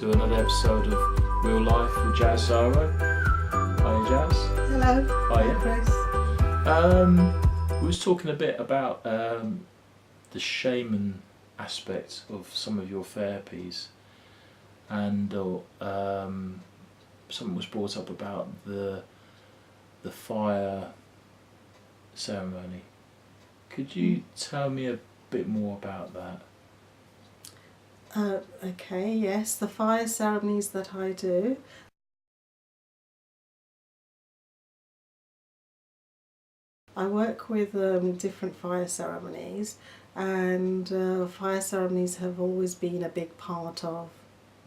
to another episode of Real Life with JazSaro. Hiya Jazz. Hello. Hiya. Chris. We was talking a bit about the shaman aspect of some of your therapies, and something was brought up about the fire ceremony. Could you tell me a bit more about that? Okay, yes, the fire ceremonies that I do. I work with different fire ceremonies, and fire ceremonies have always been a big part of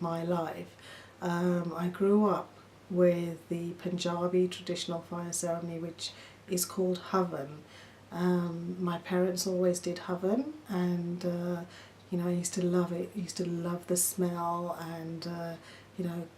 my life. I grew up with the Punjabi traditional fire ceremony, which is called Havan. My parents always did Havan, and I used to love it. I used to love the smell, and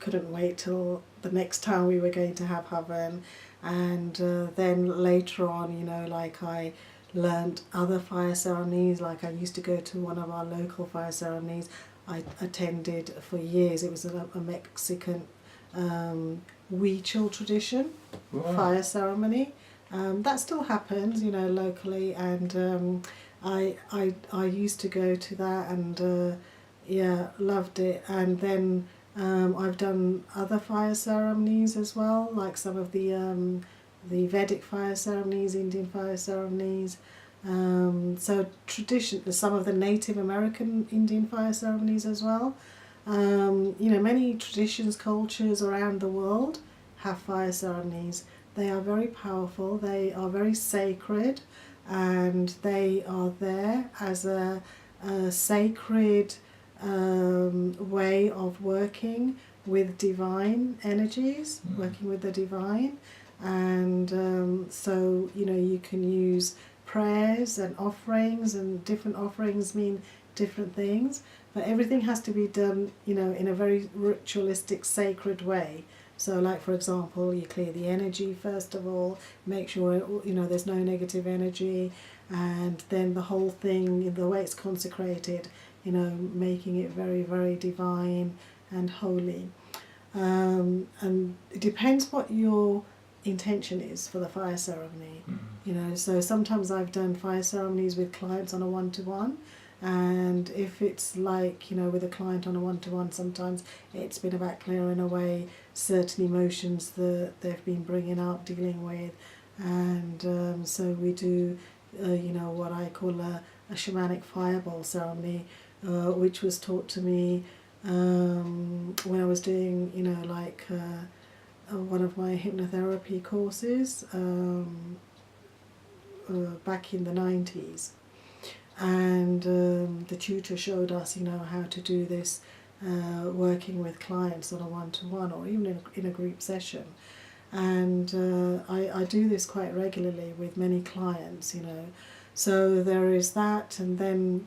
couldn't wait till the next time we were going to have Havan. And then later on, I learnt other fire ceremonies. Like I used to go to one of our local fire ceremonies. I attended for years. It was a Mexican Huichol tradition fire ceremony. That still happens, locally, and I used to go to that, and loved it. And then I've done other fire ceremonies as well, like some of the Vedic fire ceremonies, Indian fire ceremonies. So some of the Native American Indian fire ceremonies as well. Many traditions, cultures around the world have fire ceremonies. They are very powerful, they are very sacred, and they are there as a sacred way of working with divine energies, working with the divine. And so you can use prayers and offerings, and different offerings mean different things, but everything has to be done in a very ritualistic, sacred way. So like, for example, you clear the energy first of all, make sure there's no negative energy, and then the whole thing, the way it's consecrated, making it very, very divine and holy. And it depends what your intention is for the fire ceremony. So sometimes I've done fire ceremonies with clients on a one-to-one, and if it's like with a client on a one-to-one, sometimes it's been about clearing away certain emotions that they've been bringing up, dealing with. And so we do what I call a shamanic fireball ceremony, which was taught to me when I was doing one of my hypnotherapy courses back in the 90s. And the tutor showed us how to do this, working with clients on a one-to-one or even in a group session. And I do this quite regularly with many clients. So there is that, and then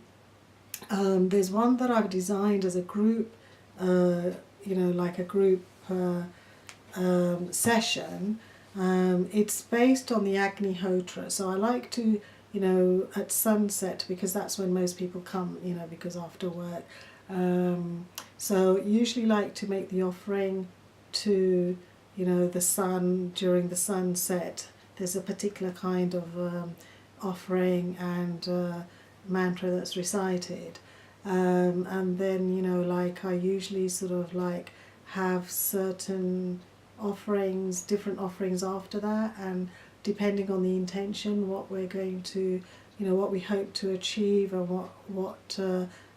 there's one that I've designed as a group, like a group session. It's based on the Agnihotra, so I like to at sunset, because that's when most people come, because after work. So usually like to make the offering to, the sun during the sunset. There's a particular kind of offering and mantra that's recited. And then, I usually sort of have certain offerings, different offerings after that, and depending on the intention, what we're going to, what we hope to achieve, and what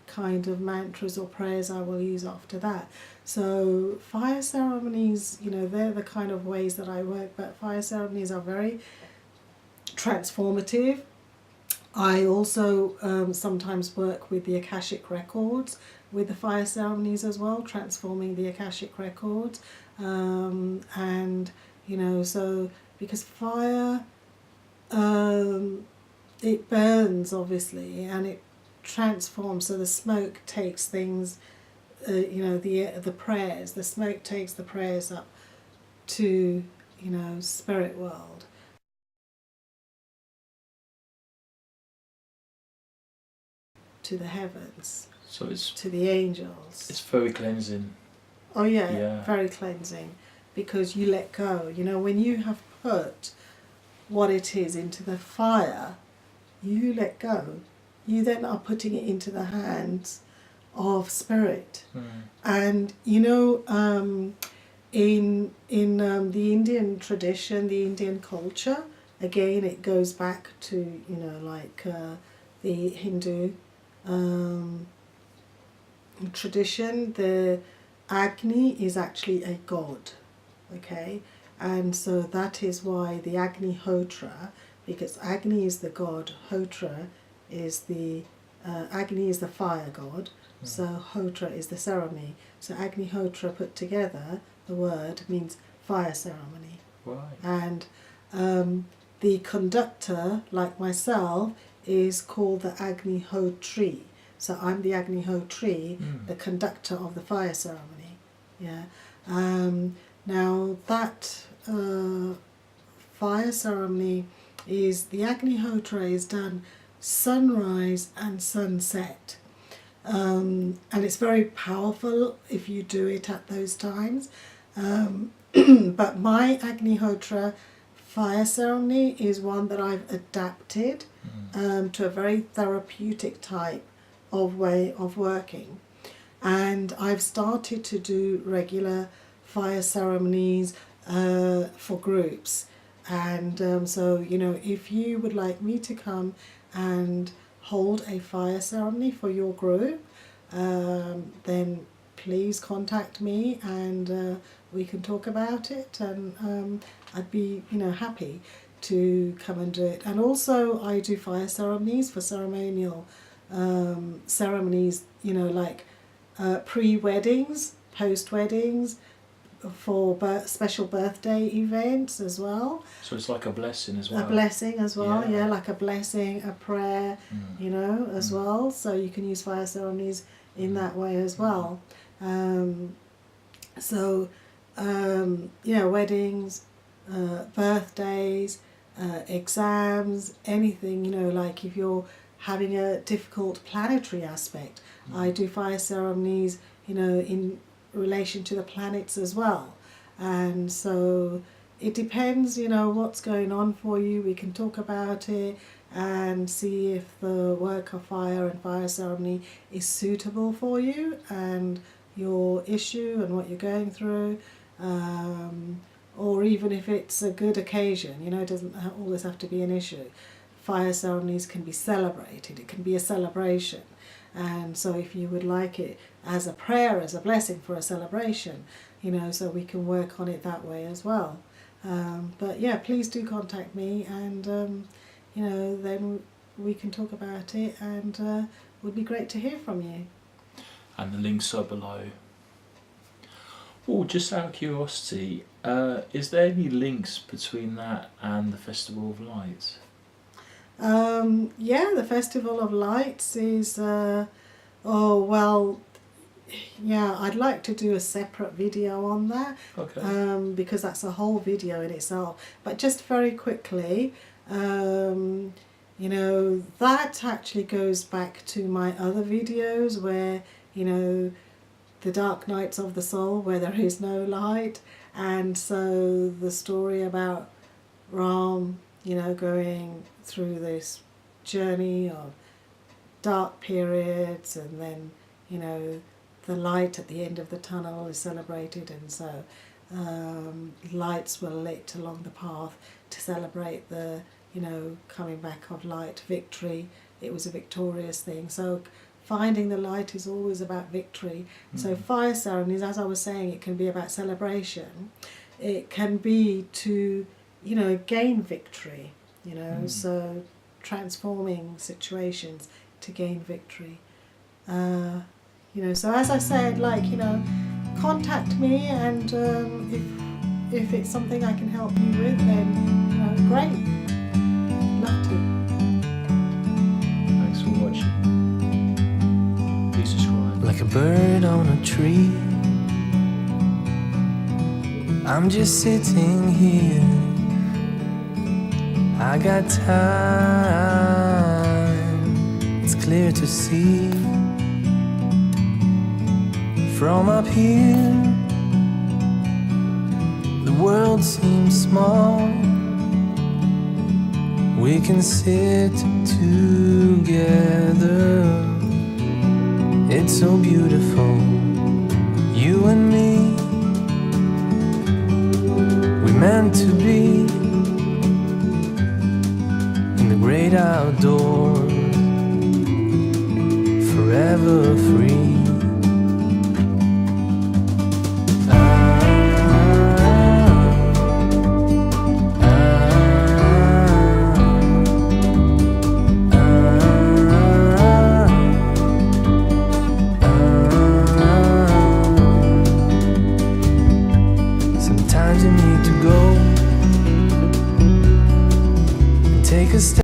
kind of mantras or prayers I will use after that. So fire ceremonies, they're the kind of ways that I work, but fire ceremonies are very transformative. I also sometimes work with the Akashic records with the fire ceremonies as well, transforming the Akashic records, and so because fire, it burns obviously, and it transforms. So the smoke takes things, the prayers. The smoke takes the prayers up to spirit world. To the heavens. So it's to the angels. very cleansing. Oh yeah, Yeah. very cleansing, because you let go. You know, when you have put what it is into the fire, you let go. You then are putting it into the hands of spirit. And you know, in the Indian tradition, the Indian culture, again, it goes back to, you know, like the Hindu tradition. The Agni is actually a god, okay? And so that is why the Agnihotra, because Agni is the god, Hotra is the, Agni is the fire god, so Hotra is the ceremony. So Agnihotra put together, the word means fire ceremony. Right. And the conductor, like myself, is called the Agnihotri. So I'm the Agnihotri, the conductor of the fire ceremony. Yeah. Now that fire ceremony is, the Agnihotra is done sunrise and sunset. And it's very powerful if you do it at those times. But my Agnihotra fire ceremony is one that I've adapted to a very therapeutic type of way of working. And I've started to do regular fire ceremonies for groups. And so, you know, if you would like me to come and hold a fire ceremony for your group, then please contact me, and we can talk about it, and I'd be, you know, happy to come and do it. And also I do fire ceremonies for ceremonial ceremonies, you know, like pre-weddings, post-weddings, for special birthday events as well. So it's like a blessing as well. A blessing as well, Yeah. yeah, like a blessing, a prayer, you know, as well. So you can use fire ceremonies in that way as well. So, you know, weddings, birthdays, exams, anything, you know, like if you're having a difficult planetary aspect, I do fire ceremonies, you know, in relation to the planets as well. And so it depends, you know, what's going on for you. We can talk about it and see if the work of fire and fire ceremony is suitable for you and your issue and what you're going through, or even if it's a good occasion. You know, it doesn't always have to be an issue. Fire ceremonies can be celebrated, it can be a celebration. And so if you would like it as a prayer, as a blessing for a celebration, you know, so we can work on it that way as well. But yeah, please do contact me, and you know, then we can talk about it, and it would be great to hear from you. And the links are below. Oh, just out of curiosity, is there any links between that and the Festival of Lights? Yeah, the Festival of Lights is, oh well, yeah, I'd like to do a separate video on that. Okay. Because that's a whole video in itself. But just very quickly, you know, that actually goes back to my other videos where, you know, the dark nights of the soul, where there is no light. And so the story about Ram, you know, going through this journey of dark periods, and then, you know, the light at the end of the tunnel is celebrated, and so lights were lit along the path to celebrate the, you know, coming back of light, victory. It was a victorious thing. So finding the light is always about victory. So fire ceremonies, as I was saying, it can be about celebration. It can be to, you know, gain victory, you know, so transforming situations to gain victory. You know, so as I said, like, you know, contact me, and if it's something I can help you with, then, you know, great. Love to. Thanks for watching. Please subscribe. Like a bird on a tree, I'm just sitting here. I got time, it's clear to see. From up here world seems small, we can sit together. It's so beautiful, you and me. We meant to be in the great outdoors, forever free. Sometimes you need to go and take a step